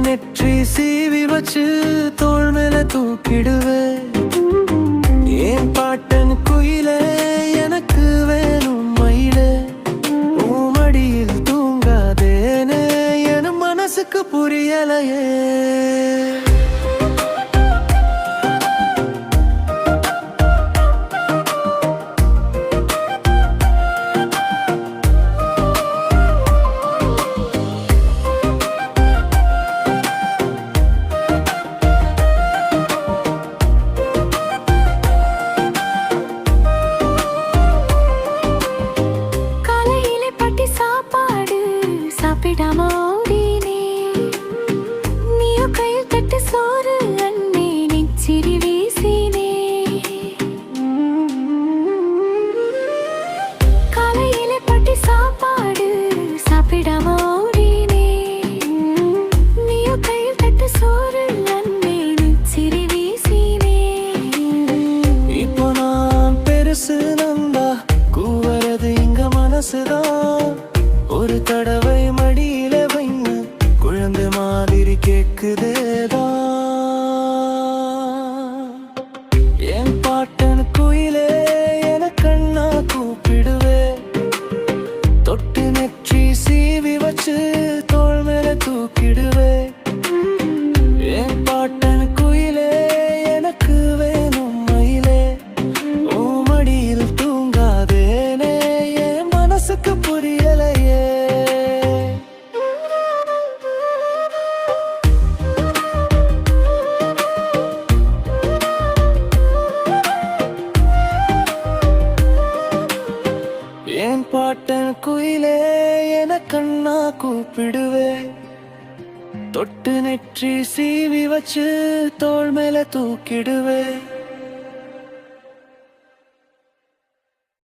நெற்றி சீவி வச்சு தோள் மேல தூக்கிடுவே. ஏன் பாட்டன் குயிலே எனக்கு வேணும் மயிலே, மடியில் தூங்காதேனே என் மனசுக்கு புரியலையே. ஒரு தடவை மடியில வைன்னு குழந்தை மாதிரி கேக்குதேதான். என் பாட்டன் குயிலே என கண்ணா கூப்பிடுவே. தொட்டு நெற்றி சீவி வச்சு தோள் மேல தூக்கிடுவே. என் பாட்டன் குயிலே எனக்கு வேணும் மயிலே, மடியில் தூங்காதேனே என் மனசுக்கு புரியலையே. என் பாட்டன் குயிலே என கண்ணா கூப்பிடுவே. தொட்டு நெற்றி சீவி வச்சு தோள் மேல தூக்கிடுவே.